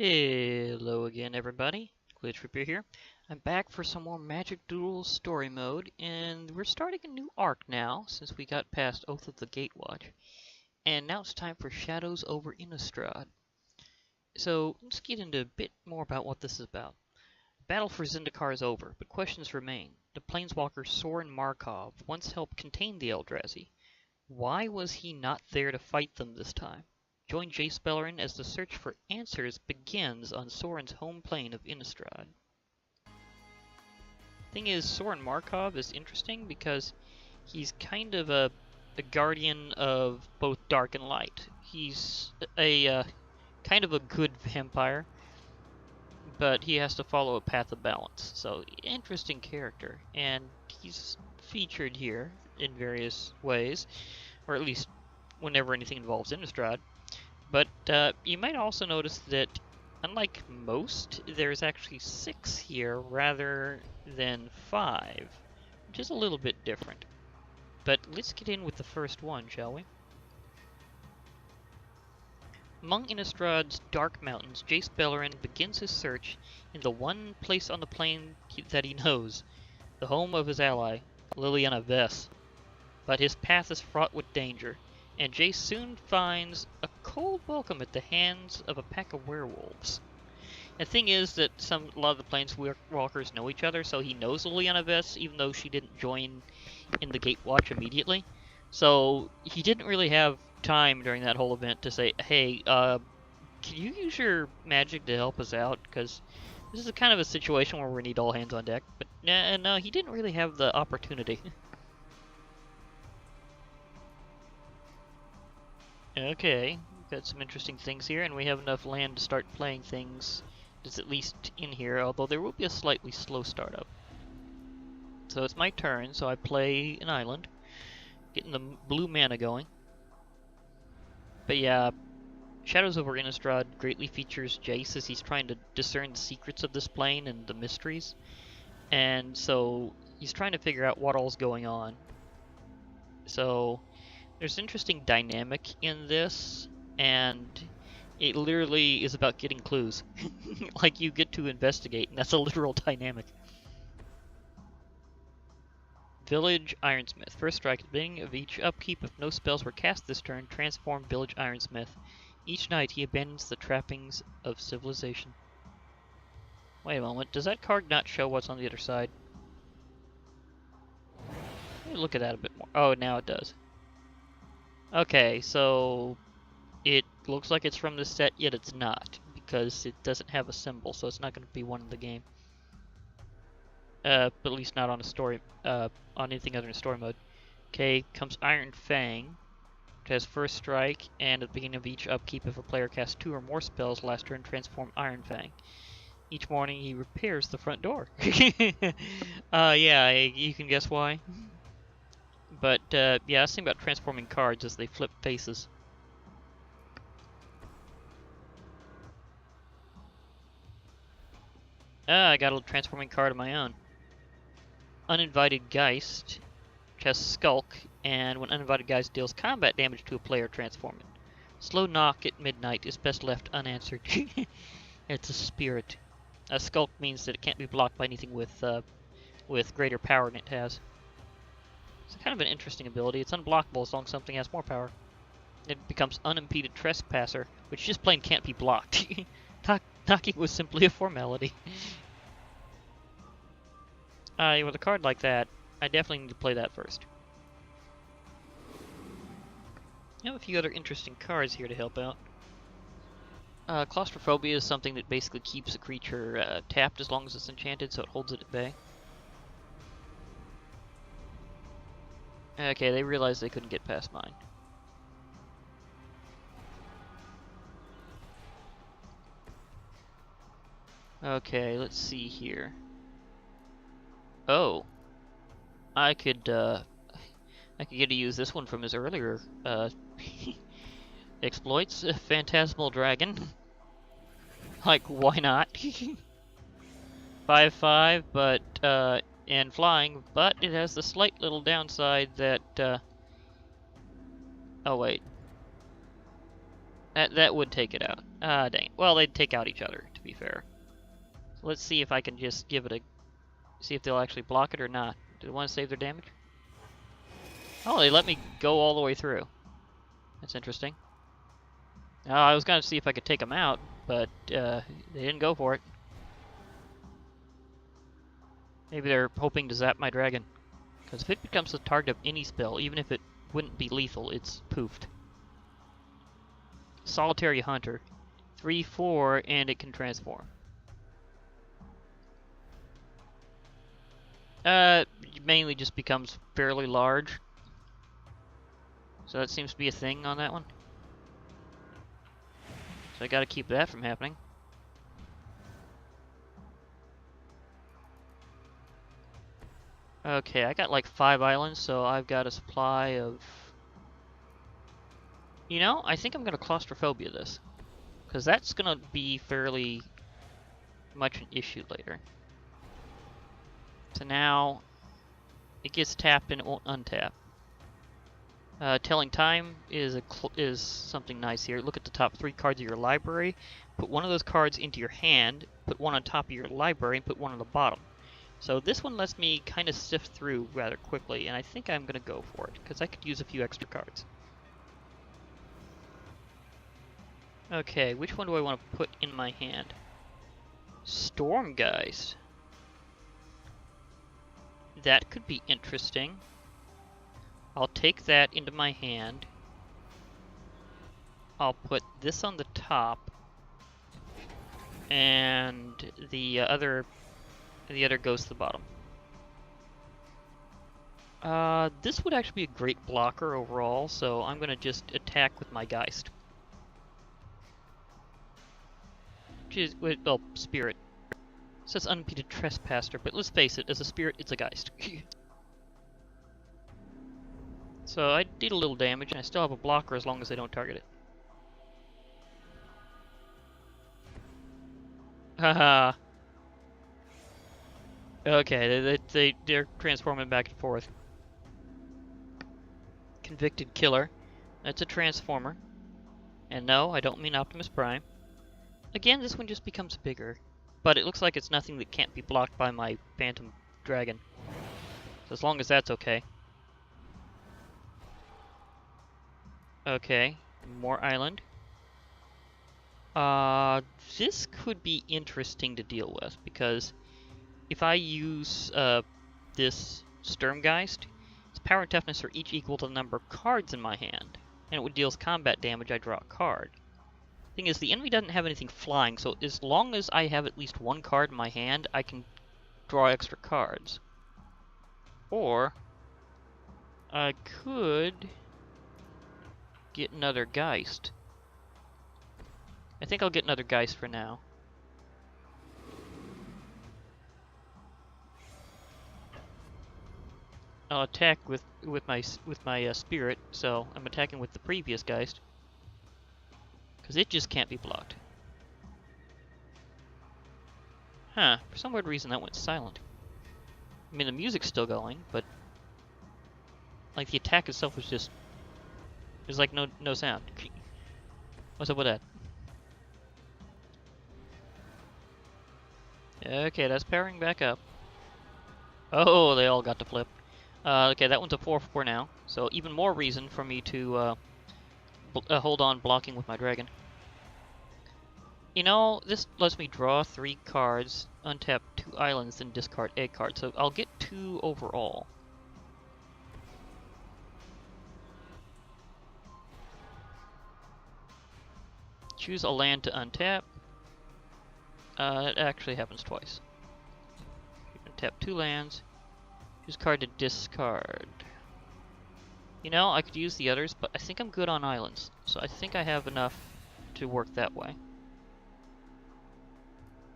Hello again, everybody. Glitch Ripper here. I'm back for some more Magic Duels Story Mode, and we're starting a new arc now, since we got past Oath of the Gatewatch. And now it's time for Shadows Over Innistrad. So, let's get into a bit more about what this is about. Battle for Zendikar is over, but questions remain. The planeswalker Sorrin Markov once helped contain the Eldrazi. Why was he not there to fight them this time? Join Jace Beleren as the search for answers begins on Sorrin's home plane of Innistrad. Thing is, Sorrin Markov is interesting because he's kind of a guardian of both dark and light. He's a kind of a good vampire, but he has to follow a path of balance. So, interesting character, and he's featured here in various ways, or at least whenever anything involves Innistrad. But you might also notice that, unlike most, there's actually 6 here rather than 5, which is a little bit different. But let's get in with the first one, shall we? Among Innistrad's dark mountains, Jace Beleren begins his search in the one place on the plane that he knows, the home of his ally, Liliana Vess. But his path is fraught with danger, and Jace soon finds a cold welcome at the hands of a pack of werewolves. The thing is that a lot of the planeswalkers know each other, so he knows Liliana Vess, even though she didn't join in the Gatewatch immediately. So he didn't really have time during that whole event to say, hey, can you use your magic to help us out? Because this is kind of a situation where we need all hands on deck. But no, he didn't really have the opportunity. Okay, we've got some interesting things here, and we have enough land to start playing things that's at least in here, although there will be a slightly slow startup. So it's my turn, so I play an island, getting the blue mana going. But yeah, Shadows Over Innistrad greatly features Jace as he's trying to discern the secrets of this plane and the mysteries. And so he's trying to figure out what all's going on. So there's an interesting dynamic in this, and it literally is about getting clues. Like, you get to investigate, and that's a literal dynamic. Village Ironsmith. First strike at the beginning of each upkeep. If no spells were cast this turn, transform Village Ironsmith. Each night he abandons the trappings of civilization. Wait a moment, does that card not show what's on the other side? Let me look at that a bit more. Oh, now it does. Okay, so it looks like it's from this set, yet it's not, because it doesn't have a symbol, so it's not going to be one in the game. But at least not on a story, on anything other than story mode. Okay, comes Iron Fang, which has first strike, and at the beginning of each upkeep, if a player casts 2 or more spells last turn, transform Iron Fang. Each morning he repairs the front door. Yeah, you can guess why. But, yeah, that's the thing about transforming cards is they flip faces. I got a transforming card of my own. Uninvited Geist, which has Skulk, and when Uninvited Geist deals combat damage to a player, transform it. Slow knock at midnight is best left unanswered. It's a spirit. Skulk means that it can't be blocked by anything with greater power than it has. It's kind of an interesting ability. It's unblockable as long as something has more power. It becomes Unimpeded Trespasser, which just plain can't be blocked. Knocking was simply a formality. With a card like that, I definitely need to play that first. I have a few other interesting cards here to help out. Claustrophobia is something that basically keeps a creature tapped as long as it's enchanted, so it holds it at bay. Okay, they realized they couldn't get past mine. Okay, let's see here. Oh, I could get to use this one from his earlier exploits. Phantasmal Dragon. Like, why not? 5/5, but and flying, but it has the slight little downside that oh wait, that would take it out. Dang it. Well, they'd take out each other, to be fair. So let's see if I can just give it a... See if they'll actually block it or not. Do they want to save their damage? Oh, they let me go all the way through. That's interesting. I was going to see if I could take them out, but they didn't go for it. Maybe they're hoping to zap my dragon. Because if it becomes the target of any spell, even if it wouldn't be lethal, it's poofed. Solitary Hunter. 3/4, and it can transform. It mainly just becomes fairly large. So that seems to be a thing on that one. So I gotta keep that from happening. Okay, I got like 5 islands, so I've got a supply of... You know, I think I'm gonna claustrophobia this. Because that's gonna be fairly much an issue later. So now, it gets tapped and it won't untap. Telling time is something nice here. Look at the top 3 cards of your library. Put one of those cards into your hand, put one on top of your library, and put one on the bottom. So this one lets me kind of sift through rather quickly, and I think I'm going to go for it, because I could use a few extra cards. Okay, which one do I want to put in my hand? Stormgeist. That could be interesting. I'll take that into my hand. I'll put this on the top, and the other goes to the bottom. This would actually be a great blocker overall, so I'm gonna just attack with my Geist. Which is, well, Spirit. It says unimpeded trespasser, but let's face it, as a Spirit, it's a Geist. So I did a little damage, and I still have a blocker as long as they don't target it. Haha. Okay, they're transforming back and forth. Convicted Killer. That's a transformer. And no, I don't mean Optimus Prime. Again, this one just becomes bigger. But it looks like it's nothing that can't be blocked by my Phantom Dragon. So as long as that's okay. Okay, more island. This could be interesting to deal with, because if I use this Sturmgeist, its power and toughness are each equal to the number of cards in my hand, and it would deal combat damage, I draw a card. Thing is, the enemy doesn't have anything flying, so as long as I have at least one card in my hand, I can draw extra cards. Or I could get another Geist. I think I'll get another Geist for now. I'll attack with my Spirit, so I'm attacking with the previous Geist, because it just can't be blocked. Huh? For some weird reason that went silent. I mean, the music's still going, but like the attack itself was just... There's like no sound. What's up with that? Okay, that's powering back up. Oh, they all got to flip. Okay, that one's a 4/4 now, so even more reason for me to hold on blocking with my dragon. You know, this lets me draw 3 cards, untap 2 islands, and discard a card, so I'll get 2 overall. Choose a land to untap. That actually happens twice. You can tap 2 lands. Choose card to discard. You know, I could use the others, but I think I'm good on islands. So I think I have enough to work that way.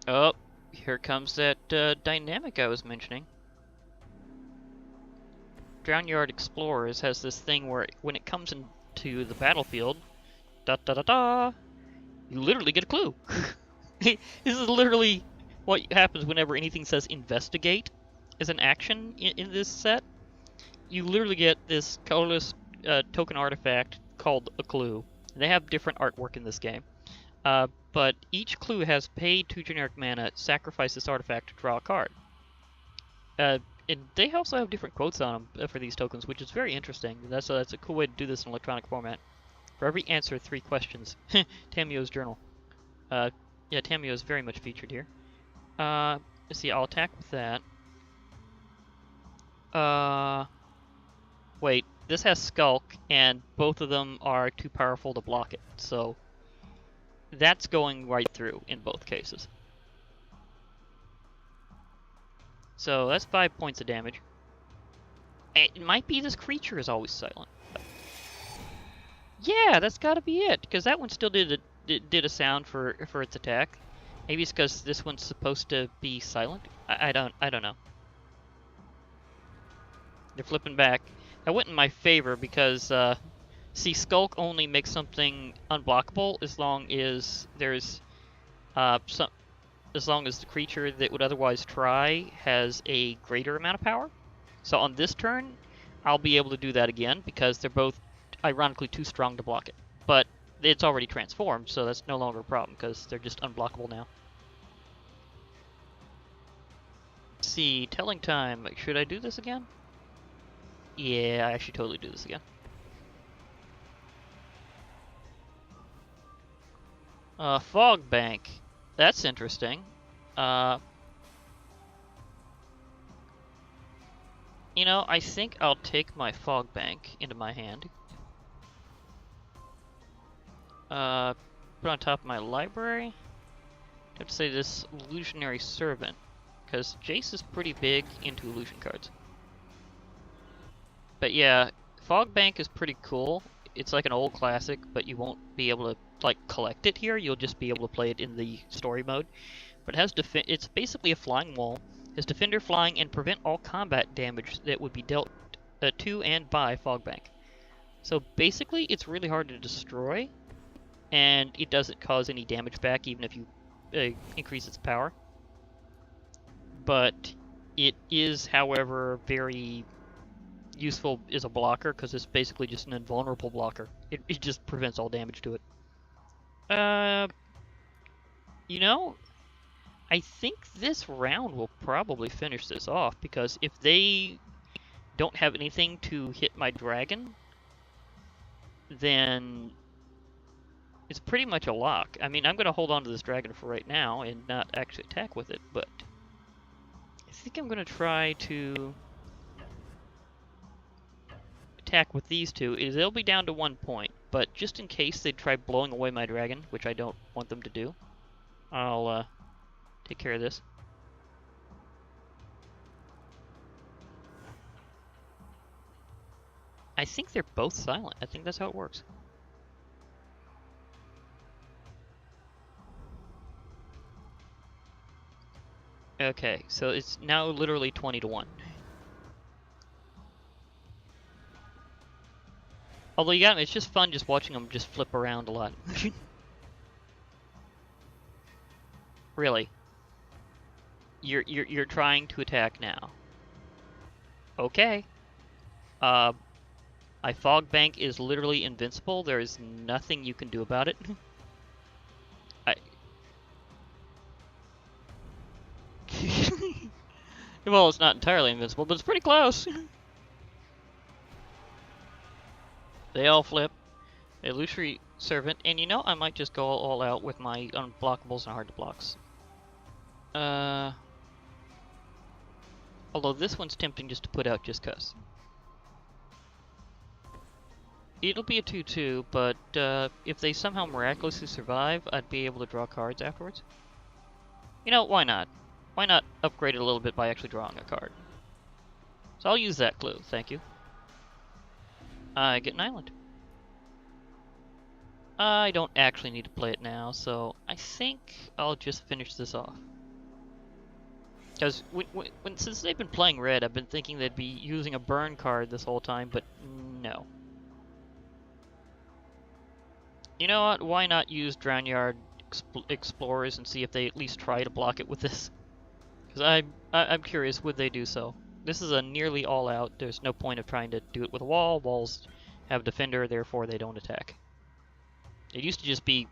Oh, here comes that dynamic I was mentioning. Drownyard Explorers has this thing where when it comes into the battlefield, you literally get a clue. This is literally what happens whenever anything says investigate as an action in this set. You literally get this colorless token artifact called a clue. And they have different artwork in this game. But each clue has pay 2 generic mana, sacrifice this artifact to draw a card. And they also have different quotes on them for these tokens, which is very interesting. That's a cool way to do this in electronic format. For every answer, 3 questions. Tamio's journal. Yeah, Tamio is very much featured here. Let's see, I'll attack with that. Wait, this has Skulk, and both of them are too powerful to block it, so that's going right through in both cases. So that's 5 points of damage. It might be this creature is always silent. Yeah, that's gotta be it, because that one still did a sound for its attack. Maybe it's because this one's supposed to be silent. I don't know. They're flipping back. That went in my favor because see, Skulk only makes something unblockable as long as there's as long as the creature that would otherwise try has a greater amount of power. So on this turn, I'll be able to do that again because they're both ironically too strong to block it. But it's already transformed, so that's no longer a problem because they're just unblockable now. Let's see, telling time. Should I do this again? Yeah, I should totally do this again. Fog Bank. That's interesting. You know, I think I'll take my Fog Bank into my hand. Put on top of my library. I have to say this Illusionary Servant, because Jace is pretty big into illusion cards. But yeah, Fog Bank is pretty cool. It's like an old classic, but you won't be able to like collect it here. You'll just be able to play it in the story mode. But it has it's basically a flying wall. It has Defender flying and prevent all combat damage that would be dealt to and by Fog Bank. So basically, it's really hard to destroy, and it doesn't cause any damage back even if you increase its power. But it is, however, very useful as a blocker because it's basically just an invulnerable blocker. It just prevents all damage to it. You know, I think this round will probably finish this off because if they don't have anything to hit my dragon, then it's pretty much a lock. I mean, I'm going to hold on to this dragon for right now and not actually attack with it, but I think I'm going to try to attack with these two. They'll be down to 1 point, but just in case they try blowing away my dragon, which I don't want them to do, I'll take care of this. I think they're both silent. I think that's how it works. Okay, so it's now literally 20 to 1. Although you got me, it's just fun just watching them just flip around a lot. Really? You're trying to attack now. Okay. My Fog Bank is literally invincible. There is nothing you can do about it. Well, it's not entirely invincible, but it's pretty close. They all flip. Illusory Servant, and you know, I might just go all out with my unblockables and hard to blocks. Although this one's tempting just to put out just cuz. It'll be a 2-2, but if they somehow miraculously survive, I'd be able to draw cards afterwards. You know, why not? Why not upgrade it a little bit by actually drawing a card? So I'll use that clue, thank you. I get an island. I don't actually need to play it now, so I think I'll just finish this off. Because since they've been playing red, I've been thinking they'd be using a burn card this whole time, but no. You know what? Why not use Drownyard Explorers and see if they at least try to block it with this? Because I'm curious, would they do so? This is a nearly all-out. There's no point of trying to do it with a wall. Walls have Defender, therefore they don't attack. It used to just be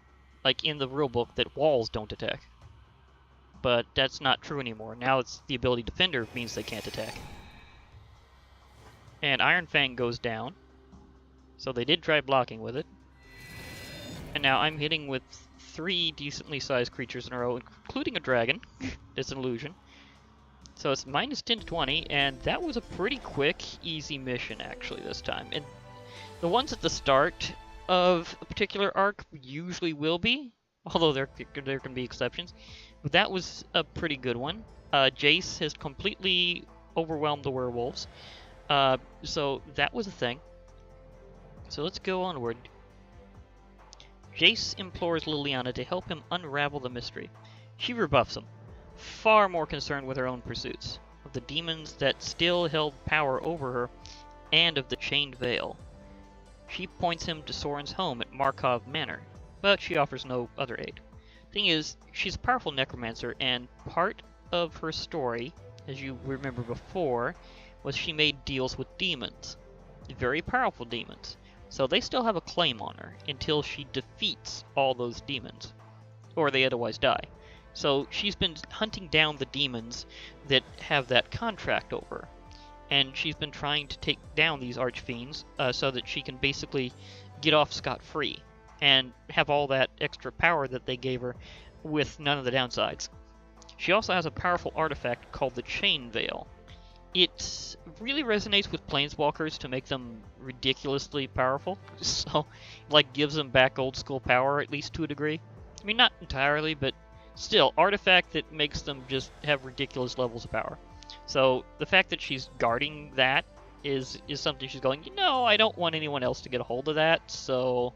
like in the rule book, that walls don't attack. But that's not true anymore. Now it's the ability Defender means they can't attack. And Iron Fang goes down. So they did try blocking with it. And now I'm hitting with 3 decently sized creatures in a row, including a dragon. It's an illusion. So it's minus 10 to 20, and that was a pretty quick, easy mission actually this time. And the ones at the start of a particular arc usually will be, although there can be exceptions. But that was a pretty good one. Jace has completely overwhelmed the werewolves. So that was a thing. So let's go onward. Jace implores Liliana to help him unravel the mystery. She rebuffs him, far more concerned with her own pursuits, of the demons that still held power over her, and of the chained veil. She points him to Sorrin's home at Markov Manor, but she offers no other aid. Thing is, she's a powerful necromancer, and part of her story, as you remember before, was she made deals with demons. Very powerful demons. So they still have a claim on her until she defeats all those demons, or they otherwise die. So she's been hunting down the demons that have that contract over her, and she's been trying to take down these archfiends so that she can basically get off scot-free and have all that extra power that they gave her with none of the downsides. She also has a powerful artifact called the Chain Veil. It really resonates with planeswalkers to make them ridiculously powerful, so like gives them back old school power, at least to a degree. I mean, not entirely, but still, artifact that makes them just have ridiculous levels of power. So the fact that she's guarding that is something she's going, you know, I don't want anyone else to get a hold of that, so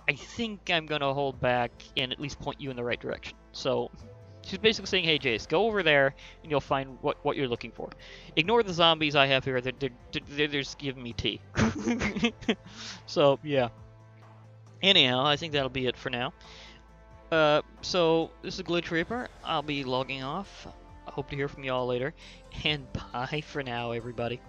I think I'm going to hold back and at least point you in the right direction. So she's basically saying, hey Jace, go over there and you'll find what you're looking for. Ignore the zombies I have here, they're just giving me tea. So, yeah. Anyhow, I think that'll be it for now. So, this is Glitch Reaper. I'll be logging off. I hope to hear from y'all later. And bye for now, everybody.